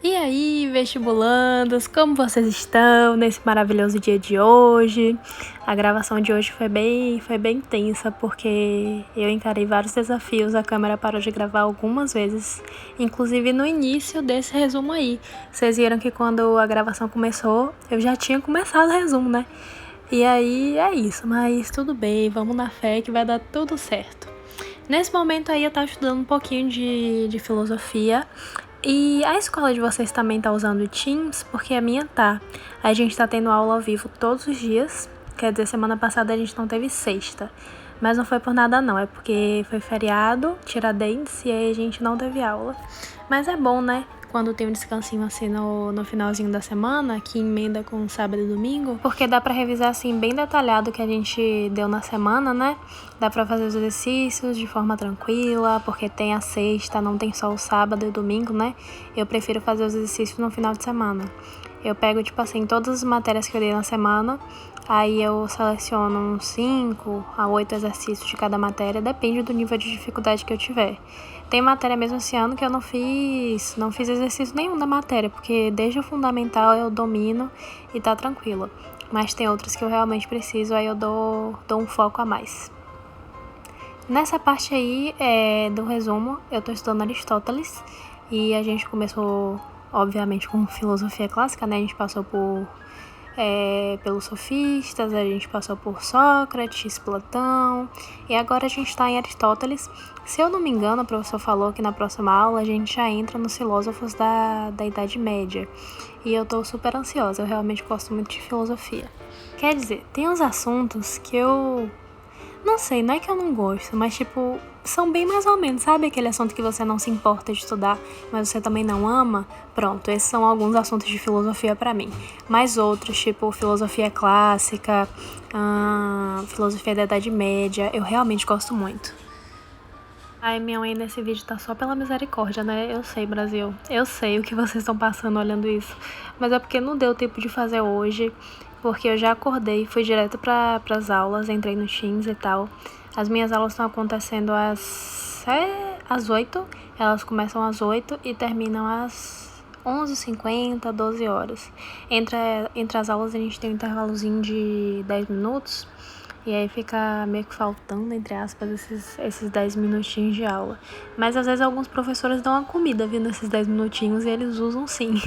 E aí, vestibulandos, como vocês estão nesse maravilhoso dia de hoje? A gravação de hoje foi bem tensa, porque eu encarei vários desafios, a câmera parou de gravar algumas vezes, inclusive no início desse resumo aí. Vocês viram que quando a gravação começou, eu já tinha começado o resumo, né? E aí é isso, mas tudo bem, vamos na fé que vai dar tudo certo. Nesse momento aí eu tava estudando um pouquinho de filosofia. E a escola de vocês também tá usando o Teams? Porque a minha tá. A gente tá tendo aula ao vivo todos os dias. Quer dizer, semana passada a gente não teve sexta. Mas não foi por nada não, é porque foi feriado, Tiradentes, e aí a gente não teve aula. Mas é bom, né? Quando tem um descansinho assim no finalzinho da semana, que emenda com sábado e domingo, porque dá pra revisar assim bem detalhado o que a gente deu na semana, né? Dá pra fazer os exercícios de forma tranquila, porque tem a sexta, não tem só o sábado e o domingo, né? Eu prefiro fazer os exercícios no final de semana. Eu pego, tipo assim, todas as matérias que eu dei na semana, aí eu seleciono uns 5 a 8 exercícios de cada matéria, depende do nível de dificuldade que eu tiver. Tem matéria mesmo esse ano que eu não fiz exercício nenhum da matéria, porque desde o fundamental eu domino e tá tranquilo. Mas tem outras que eu realmente preciso, aí eu dou um foco a mais. Nessa parte aí do resumo, eu tô estudando Aristóteles e a gente começou, obviamente, com filosofia clássica, né? A gente passou pelos sofistas, a gente passou por Sócrates, Platão, e agora a gente está em Aristóteles. Se eu não me engano, o professor falou que na próxima aula a gente já entra nos filósofos da Idade Média, e eu tô super ansiosa, eu realmente gosto muito de filosofia. Quer dizer, tem uns assuntos que eu não sei, não é que eu não gosto, mas tipo, são bem mais ou menos, sabe aquele assunto que você não se importa de estudar, mas você também não ama? Pronto, esses são alguns assuntos de filosofia pra mim. Mas outros, tipo filosofia clássica, filosofia da Idade Média, eu realmente gosto muito. Ai, minha mãe nesse vídeo tá só pela misericórdia, né? Eu sei, Brasil. Eu sei o que vocês estão passando olhando isso. Mas é porque não deu tempo de fazer hoje. Porque eu já acordei, fui direto pras aulas, entrei no Teams e tal. As minhas aulas estão acontecendo às 8. Elas começam às 8 e terminam às 11h50, 12 horas. Entre as aulas a gente tem um intervalozinho de 10 minutos. E aí fica meio que faltando, entre aspas, esses 10 minutinhos de aula. Mas às vezes alguns professores dão uma comida vindo esses 10 minutinhos e eles usam sim.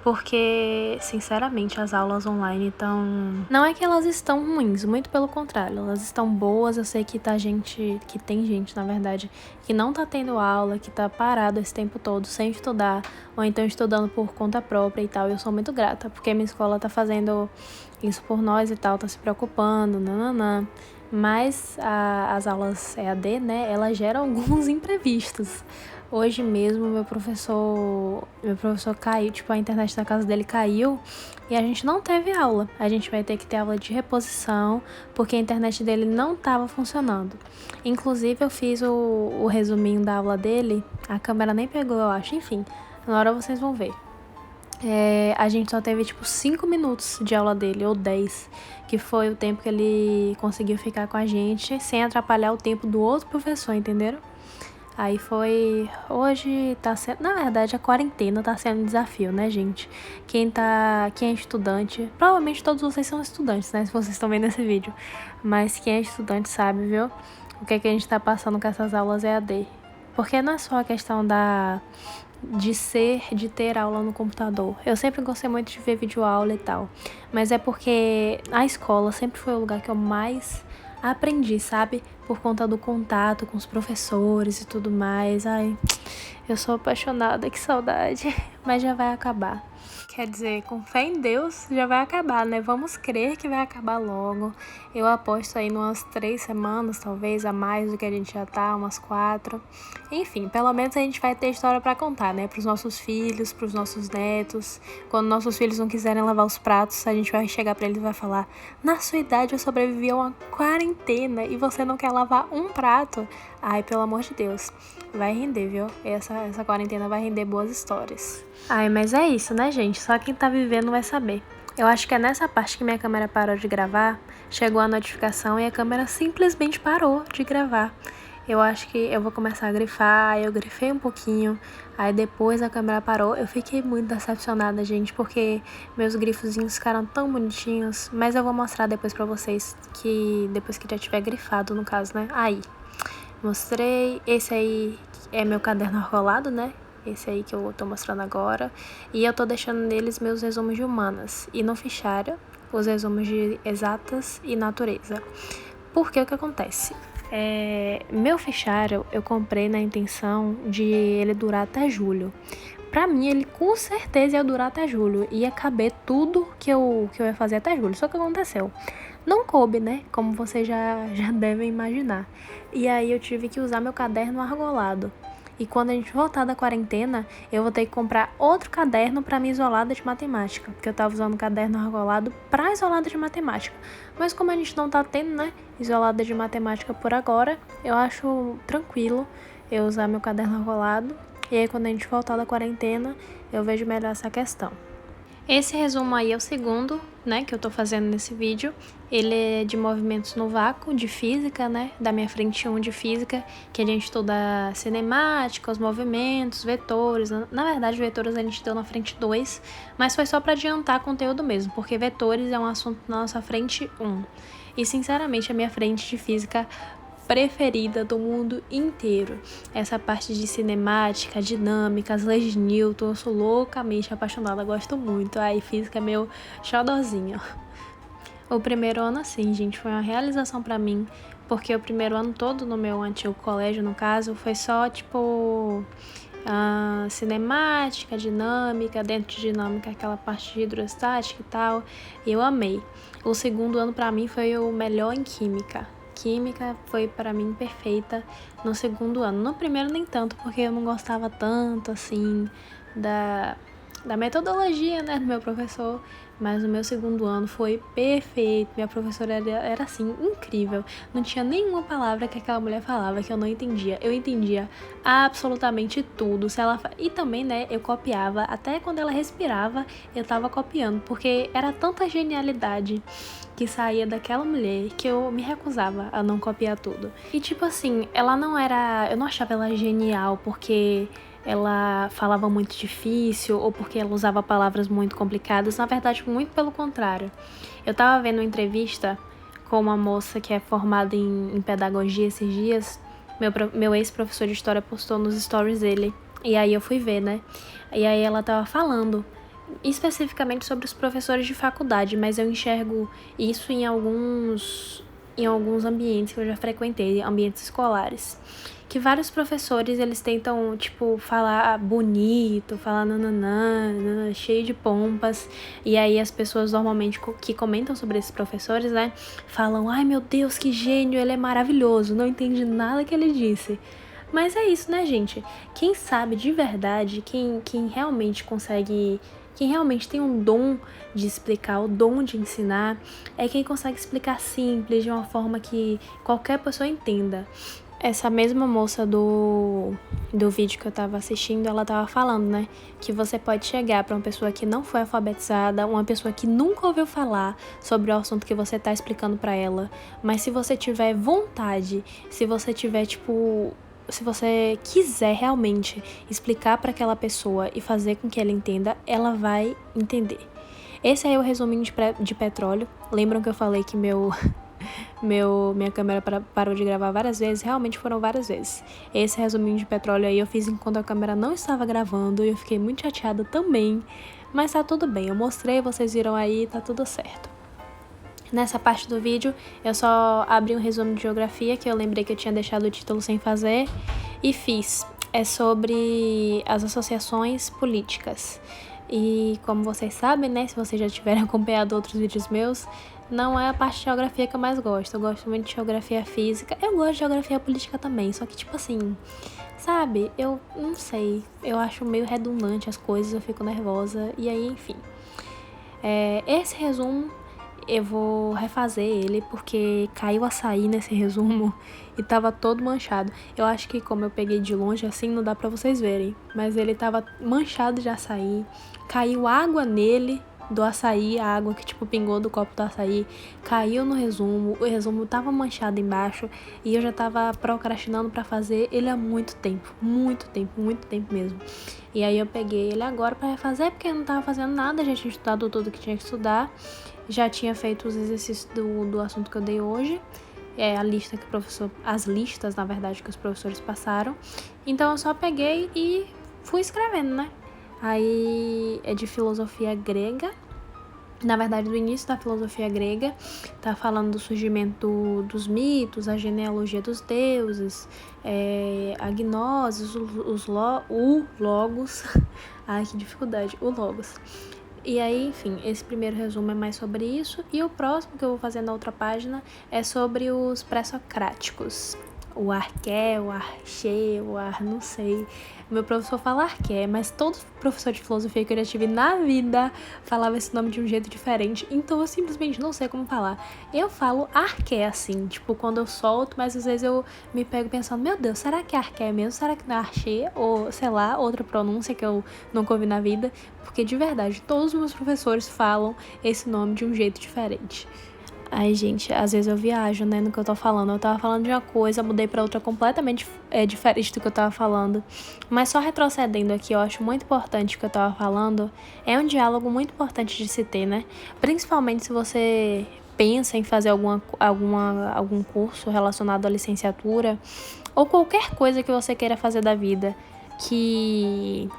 Porque, sinceramente, as aulas online estão... Não é que elas estão ruins, muito pelo contrário. Elas estão boas, eu sei que tem gente, na verdade, que não tá tendo aula, que tá parado esse tempo todo sem estudar, ou então estudando por conta própria e tal. E eu sou muito grata, porque minha escola tá fazendo isso por nós e tal, tá se preocupando, nananã. Mas as aulas EAD, né, elas geram alguns imprevistos. Hoje mesmo, meu professor caiu, tipo, a internet da casa dele caiu e a gente não teve aula. A gente vai ter que ter aula de reposição, porque a internet dele não estava funcionando. Inclusive, eu fiz o resuminho da aula dele, a câmera nem pegou, eu acho. Enfim, na hora vocês vão ver. A gente só teve, tipo, 5 minutos de aula dele, ou 10, que foi o tempo que ele conseguiu ficar com a gente, sem atrapalhar o tempo do outro professor, entenderam? Aí foi... Hoje tá sendo... Na verdade, a quarentena tá sendo um desafio, né, gente? Quem é estudante... Provavelmente todos vocês são estudantes, né? Se vocês estão vendo esse vídeo. Mas quem é estudante sabe, viu? O que a gente tá passando com essas aulas EAD. Porque não é só a questão de ter aula no computador. Eu sempre gostei muito de ver videoaula e tal. Mas é porque a escola sempre foi o lugar que eu mais aprendi, sabe? Por conta do contato com os professores e tudo mais. Ai, eu sou apaixonada, que saudade. Mas já vai acabar. Quer dizer, com fé em Deus, já vai acabar, né? Vamos crer que vai acabar logo. Eu aposto aí umas 3 semanas, talvez, a mais do que a gente já tá, umas 4. Enfim, pelo menos a gente vai ter história pra contar, né? Pros nossos filhos, pros nossos netos. Quando nossos filhos não quiserem lavar os pratos, a gente vai chegar pra eles e vai falar: na sua idade eu sobrevivi a uma quarentena e você não quer lavar um prato? Ai, pelo amor de Deus. Vai render, viu? Essa quarentena vai render boas histórias. Ai, mas é isso, né, gente? Só quem tá vivendo vai saber. Eu acho que é nessa parte que minha câmera parou de gravar, chegou a notificação e a câmera simplesmente parou de gravar. eu acho que eu vou começar a grifar. Eu grifei um pouquinho, aí depois a câmera parou. Eu fiquei muito decepcionada, gente, porque meus grifozinhos ficaram tão bonitinhos. Mas eu vou mostrar depois pra vocês, que depois que já tiver grifado, no caso, né? Aí, mostrei. Esse aí é meu caderno arrolado, né? Esse aí que eu tô mostrando agora. E eu tô deixando neles meus resumos de humanas. E no fichário, os resumos de exatas e natureza. Porque o que acontece? Meu fichário eu comprei na intenção de ele durar até julho. Pra mim, ele com certeza ia durar até julho. Ia caber tudo que eu ia fazer até julho. Só que aconteceu. Não coube, né? Como vocês já devem imaginar. E aí eu tive que usar meu caderno argolado. E quando a gente voltar da quarentena, eu vou ter que comprar outro caderno para minha isolada de matemática. Porque eu tava usando o caderno argolado pra isolada de matemática. Mas como a gente não tá tendo, né, isolada de matemática por agora, eu acho tranquilo eu usar meu caderno argolado. E aí quando a gente voltar da quarentena, eu vejo melhor essa questão. Esse resumo aí é o segundo, né, que eu tô fazendo nesse vídeo. Ele é de movimentos no vácuo, de física, né, da minha frente 1 de física, que a gente estuda cinemática, os movimentos, vetores. Na verdade, vetores a gente deu na frente 2, mas foi só para adiantar conteúdo mesmo, porque vetores é um assunto na nossa frente 1. E, sinceramente, a minha frente de física preferida do mundo inteiro. Essa parte de cinemática, dinâmica, as leis de Newton, eu sou loucamente apaixonada, gosto muito. Aí física é meu xodózinho. O primeiro ano, assim, gente, foi uma realização pra mim, porque o primeiro ano todo no meu antigo colégio, no caso, foi só, tipo, cinemática, dinâmica, dentro de dinâmica aquela parte de hidrostática e tal, e eu amei. O segundo ano pra mim foi o melhor em química. Química foi para mim perfeita no segundo ano. No primeiro nem tanto, porque eu não gostava tanto, assim, da metodologia, né, do meu professor. Mas no meu segundo ano foi perfeito. Minha professora era assim, incrível. Não tinha nenhuma palavra que aquela mulher falava que eu não entendia. Eu entendia absolutamente tudo. E também, né, eu copiava. Até quando ela respirava, eu tava copiando. Porque era tanta genialidade que saía daquela mulher que eu me recusava a não copiar tudo. E tipo assim, ela não era... Eu não achava ela genial porque ela falava muito difícil ou porque ela usava palavras muito complicadas. Na verdade, muito pelo contrário. Eu tava vendo uma entrevista com uma moça que é formada em pedagogia esses dias. Meu ex-professor de história postou nos stories dele. E aí eu fui ver, né? E aí ela tava falando especificamente sobre os professores de faculdade, mas eu enxergo isso em alguns ambientes que eu já frequentei, ambientes escolares, que vários professores, eles tentam, tipo, falar bonito, falar nananã, cheio de pompas, e aí as pessoas normalmente que comentam sobre esses professores, né, falam, ai meu Deus, que gênio, ele é maravilhoso, não entendi nada que ele disse. Mas é isso, né, gente? Quem sabe de verdade, quem realmente consegue... Quem realmente tem um dom de explicar, o dom de ensinar, é quem consegue explicar simples, de uma forma que qualquer pessoa entenda. Essa mesma moça do vídeo que eu tava assistindo, ela tava falando, né, que você pode chegar pra uma pessoa que não foi alfabetizada, uma pessoa que nunca ouviu falar sobre o assunto que você tá explicando pra ela, mas se você tiver vontade, se você tiver, tipo... Se você quiser realmente explicar para aquela pessoa e fazer com que ela entenda, ela vai entender. Esse aí é o resuminho de petróleo. Lembram que eu falei que minha câmera parou de gravar várias vezes? Realmente foram várias vezes. Esse resuminho de petróleo aí eu fiz enquanto a câmera não estava gravando e eu fiquei muito chateada também. Mas tá tudo bem, eu mostrei, vocês viram aí, tá tudo certo. Nessa parte do vídeo, eu só abri um resumo de geografia, que eu lembrei que eu tinha deixado o título sem fazer, e fiz. É sobre as associações políticas. E como vocês sabem, né, se vocês já tiverem acompanhado outros vídeos meus, não é a parte de geografia que eu mais gosto. Eu gosto muito de geografia física. Eu gosto de geografia política também, só que tipo assim... Sabe, eu não sei, eu acho meio redundante as coisas, eu fico nervosa, e aí, enfim. Esse resumo... Eu vou refazer ele porque caiu açaí nesse resumo e tava todo manchado. Eu acho que como eu peguei de longe assim não dá pra vocês verem, mas ele tava manchado de açaí, caiu água nele do açaí, a água que, tipo, pingou do copo do açaí, caiu no resumo, o resumo tava manchado embaixo e eu já tava procrastinando pra fazer ele há muito tempo mesmo. E aí eu peguei ele agora pra refazer, porque eu não tava fazendo nada, já tinha estudado tudo que tinha que estudar, já tinha feito os exercícios do assunto que eu dei hoje, a lista que o professor, as listas, na verdade, que os professores passaram. Então eu só peguei e fui escrevendo, né? Aí é de filosofia grega. Na verdade, do início da filosofia grega, tá falando do surgimento dos mitos, a genealogia dos deuses, a gnose, o logos. Ai, que dificuldade, o logos. E aí, enfim, esse primeiro resumo é mais sobre isso. E o próximo que eu vou fazer na outra página é sobre os pré-socráticos. O arqué, o archê, não sei. Meu professor fala arqué, mas todo professor de filosofia que eu já tive na vida falava esse nome de um jeito diferente, então eu simplesmente não sei como falar. Eu falo arqué assim, tipo, quando eu solto, mas às vezes eu me pego pensando, meu Deus, será que é arqué mesmo? Será que não é archê? Ou, sei lá, outra pronúncia que eu nunca ouvi na vida? Porque, de verdade, todos os meus professores falam esse nome de um jeito diferente. Ai, gente, às vezes eu viajo, né, no que eu tô falando. Eu tava falando de uma coisa, mudei pra outra completamente diferente do que eu tava falando. Mas só retrocedendo aqui, eu acho muito importante o que eu tava falando. É um diálogo muito importante de se ter, né? Principalmente se você pensa em fazer algum curso relacionado à licenciatura ou qualquer coisa que você queira fazer da vida que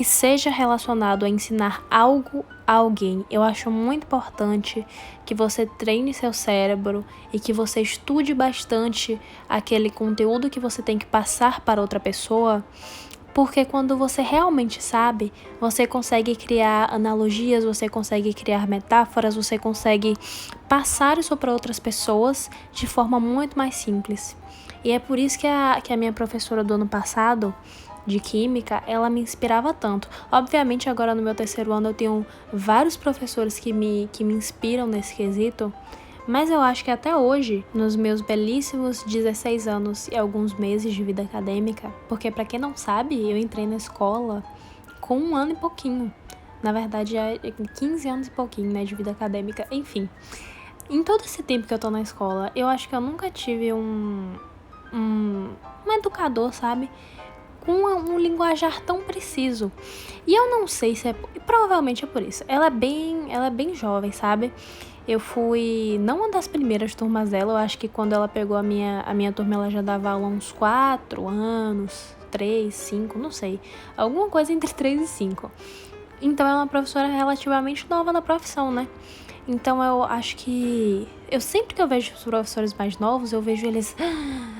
seja relacionado a ensinar algo a alguém. Eu acho muito importante que você treine seu cérebro e que você estude bastante aquele conteúdo que você tem que passar para outra pessoa, porque quando você realmente sabe, você consegue criar analogias, você consegue criar metáforas, você consegue passar isso para outras pessoas de forma muito mais simples. E é por isso que a minha professora do ano passado, de química, ela me inspirava tanto. Obviamente, agora no meu terceiro ano eu tenho vários professores que me inspiram nesse quesito, mas eu acho que até hoje, nos meus belíssimos 16 anos e alguns meses de vida acadêmica, porque pra quem não sabe, eu entrei na escola com 1 ano e pouquinho. Na verdade, é 15 anos e pouquinho, né, de vida acadêmica. Enfim, em todo esse tempo que eu tô na escola, eu acho que eu nunca tive um educador, sabe? Com um linguajar tão preciso. E eu não sei se provavelmente é por isso. Ela é bem jovem, sabe? Eu fui não uma das primeiras turmas dela. Eu acho que quando ela pegou a minha turma, ela já dava aula há uns 4 anos, 3, 5, não sei. Alguma coisa entre 3 e 5. Então ela é uma professora relativamente nova na profissão, né? Então eu acho que sempre que eu vejo os professores mais novos, eu vejo eles,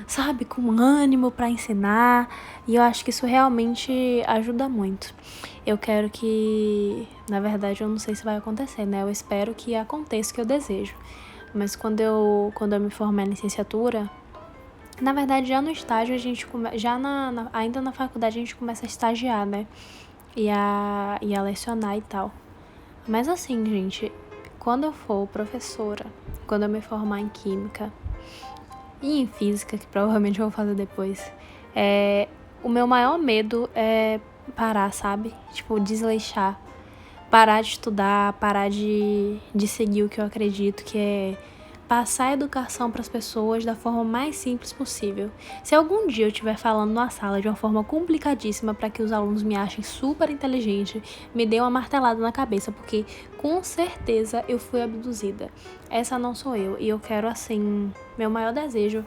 sabe, com ânimo pra ensinar, e eu acho que isso realmente ajuda muito. Eu quero que, na verdade, eu não sei se vai acontecer, né? Eu espero que aconteça o que eu desejo. Mas quando eu me formar em licenciatura, na verdade, já no estágio, ainda na faculdade, a gente começa a estagiar, né? E a lecionar e tal. Mas assim, gente, quando eu for professora, quando eu me formar em química e em física, que provavelmente eu vou fazer depois, o meu maior medo é parar, sabe? Tipo, desleixar. Parar de estudar, parar de seguir o que eu acredito, que é passar a educação para as pessoas da forma mais simples possível. Se algum dia eu estiver falando numa sala de uma forma complicadíssima para que os alunos me achem super inteligente, me dê uma martelada na cabeça, porque com certeza eu fui abduzida. Essa não sou eu, e eu quero, assim, meu maior desejo,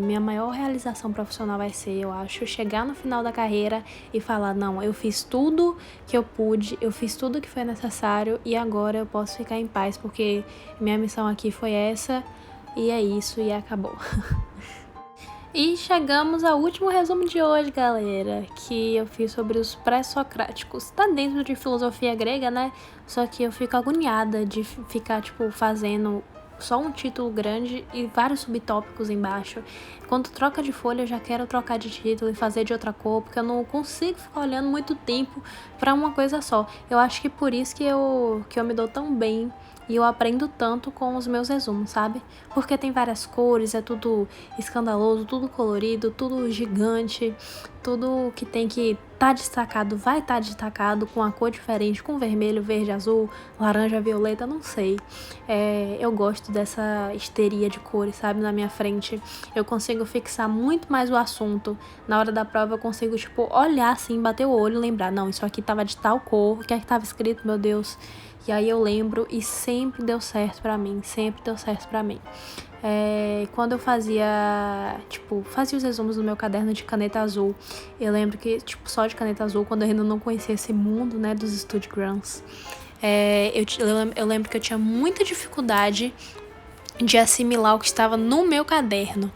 minha maior realização profissional vai ser, eu acho, chegar no final da carreira e falar, não, eu fiz tudo que eu pude, eu fiz tudo que foi necessário e agora eu posso ficar em paz, porque minha missão aqui foi essa e é isso e acabou. E chegamos ao último resumo de hoje, galera, que eu fiz sobre os pré-socráticos. Tá dentro de filosofia grega, né? Só que eu fico agoniada de ficar, tipo, fazendo só um título grande e vários subtópicos embaixo. Quando troca de folha, eu já quero trocar de título e fazer de outra cor, porque eu não consigo ficar olhando muito tempo pra uma coisa só. Eu acho que por isso que eu me dou tão bem e eu aprendo tanto com os meus resumos, sabe? Porque tem várias cores, é tudo escandaloso, tudo colorido, tudo gigante, tudo que tem que tá destacado, vai estar destacado com a cor diferente, com vermelho, verde, azul, laranja, violeta, não sei. Eu gosto dessa histeria de cores, sabe, na minha frente. Eu consigo fixar muito mais o assunto. Na hora da prova eu consigo, olhar assim, bater o olho e lembrar, não, isso aqui tava de tal cor, o que é que tava escrito, meu Deus. E aí eu lembro e sempre deu certo pra mim, sempre deu certo pra mim. Quando eu fazia os resumos no meu caderno de caneta azul, eu lembro que, só de caneta azul, quando eu ainda não conhecia esse mundo, né, dos Studigrams, eu lembro que eu tinha muita dificuldade de assimilar o que estava no meu caderno.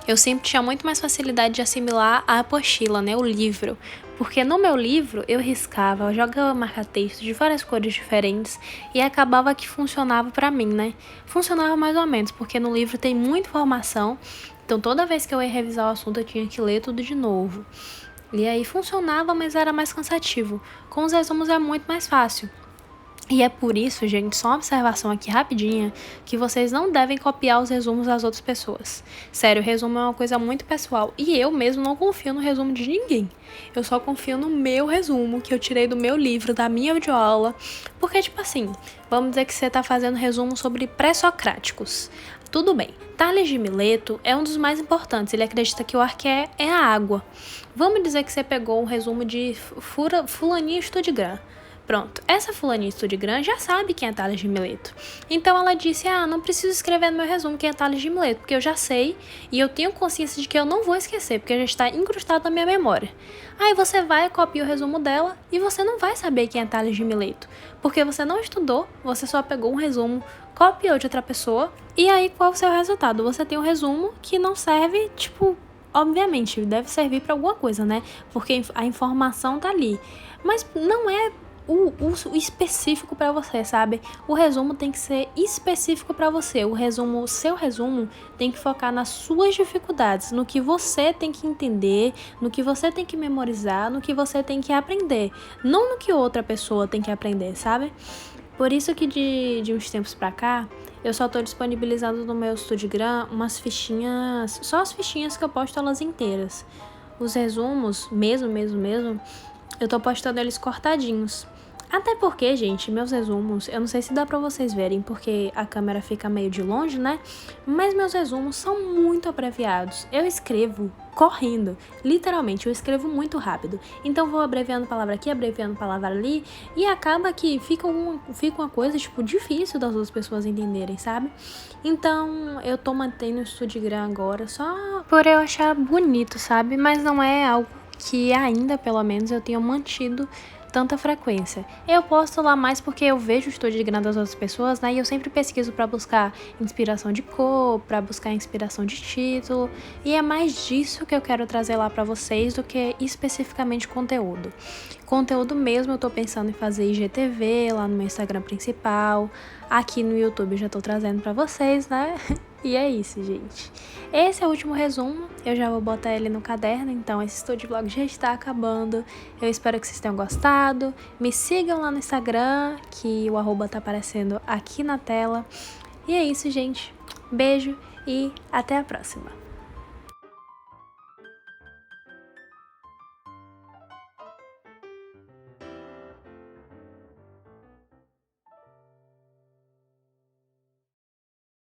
Eu sempre tinha muito mais facilidade de assimilar a apostila, né, o livro. Porque no meu livro eu riscava, eu jogava marca-texto de várias cores diferentes e acabava que funcionava pra mim, né? Funcionava mais ou menos, porque no livro tem muita informação, então toda vez que eu ia revisar o assunto eu tinha que ler tudo de novo. E aí funcionava, mas era mais cansativo. Com os resumos é muito mais fácil. E é por isso, gente, só uma observação aqui rapidinha, que vocês não devem copiar os resumos das outras pessoas. Sério, o resumo é uma coisa muito pessoal e eu mesmo não confio no resumo de ninguém. Eu só confio no meu resumo, que eu tirei do meu livro, da minha videoaula, porque, vamos dizer que você tá fazendo resumo sobre pré-socráticos. Tudo bem, Tales de Mileto é um dos mais importantes, ele acredita que o arqué é a água. Vamos dizer que você pegou um resumo de Fulaninha Studigram. Pronto, essa fulaninha Studigram já sabe quem é Tales de Mileto. Então ela disse, não preciso escrever no meu resumo quem é Tales de Mileto, porque eu já sei e eu tenho consciência de que eu não vou esquecer, porque já está incrustado na minha memória. Aí você vai, copia o resumo dela e você não vai saber quem é Tales de Mileto, porque você não estudou, você só pegou um resumo, copiou de outra pessoa, e aí qual é o seu resultado? Você tem um resumo que não serve, obviamente, deve servir para alguma coisa, né? Porque a informação tá ali, mas não é o específico para você, sabe? O resumo tem que ser específico para você. O seu resumo tem que focar nas suas dificuldades, no que você tem que entender, no que você tem que memorizar, no que você tem que aprender, não no que outra pessoa tem que aprender, sabe? Por isso que de uns tempos pra cá, eu só tô disponibilizando no meu Studigram umas fichinhas, só as fichinhas que eu posto elas inteiras. Os resumos, mesmo, eu tô postando eles cortadinhos. Até porque, gente, meus resumos, eu não sei se dá pra vocês verem, porque a câmera fica meio de longe, né? Mas meus resumos são muito abreviados. Eu escrevo correndo, literalmente, eu escrevo muito rápido. Então vou abreviando palavra aqui, abreviando palavra ali, e acaba que fica uma coisa, difícil das outras pessoas entenderem, sabe? Então eu tô mantendo o Studigram agora só por eu achar bonito, sabe? Mas não é algo que ainda, pelo menos, eu tenho mantido tanta frequência. Eu posto lá mais porque eu vejo o Studigram das outras pessoas, né? E eu sempre pesquiso para buscar inspiração de cor, para buscar inspiração de título. E é mais disso que eu quero trazer lá para vocês do que especificamente conteúdo. Conteúdo mesmo eu tô pensando em fazer IGTV lá no meu Instagram principal. Aqui no YouTube eu já tô trazendo para vocês, né? E é isso, gente. Esse é o último resumo. Eu já vou botar ele no caderno, então esse Study Vlog já está acabando. Eu espero que vocês tenham gostado. Me sigam lá no Instagram, que o arroba tá aparecendo aqui na tela. E é isso, gente. Beijo e até a próxima.